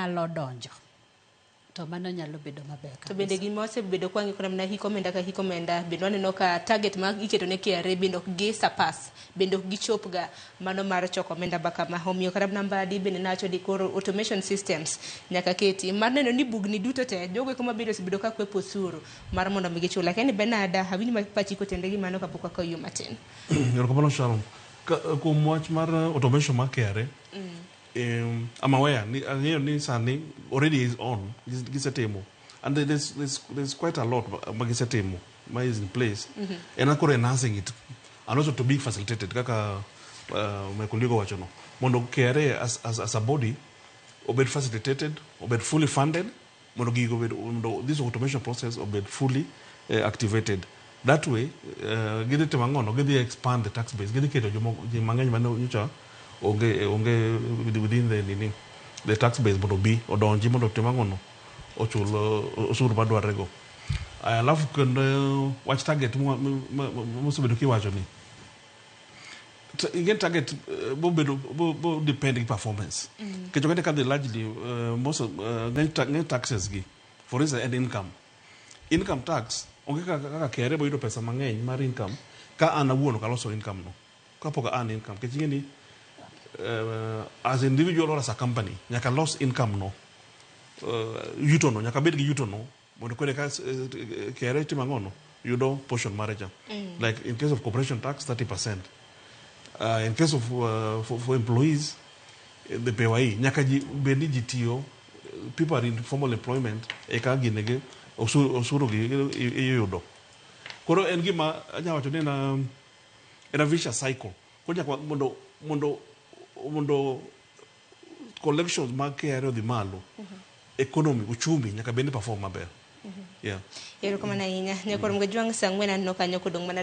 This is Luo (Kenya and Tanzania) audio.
nyalo donjo to mano nyalo bedo maber kabisa. To bende gima osebedo kwa ngiko na hiko menda ka hiko menda bende waneno ka target ma iketo ne KRA bende ok gi surpass bende ok gichop ga mano mar choko menda baka ma homiyo karab namba di bende nacho di koro automation systems nyaka keti mar neno ni bugni duto te jogo kuma biro sibedo ka kwepo suru mar mondo mi gichula lakini benada hawini ma pachi ko tende gi mano kapoko ka yo matin. Yorokabano Sharon ko much mar automation mar KRA I'm aware ni sani already is on gisetemo and there's quite a lot magisetemo is in place and akore enhancing it and also to be facilitated kaka my colleague wachono mondo KRA as a body obed facilitated obed fully funded mondo this automation process obed fully activated that way gidhi temangono gidhi expand the tax base gidhi keto jomang'eny mano nyocha onge within the tax base mondo bi odonji mondo temangono ochul osuru madwarego alafu kendo watch target mosebedo kiwacho ni again target bo depending performance kecho kete kadhi largely most of taxes gi for instance and income tax onge kaka KRA boyudo pesa mang'eny mar income ka an awuono kaloso income no kapoko an income keching'e ni as an individual or as a company nyaka loss income no yuto no nyaka bed gi yuto no mondo kore ka KRA timangono yudo portion manager like in case of corporation tax 30%. In case of for employees the PAYE nyaka bed ni jitio people are in formal employment e ka ginege osuru gi yudo koro en gima anyawacho ni na vicious cycle ko nyaka mondo collections mag KRA odhi malo economy uchumi nyaka bende perform maber Yero kama na inya nyakoro mga juang sangwena no kanyo kodong mana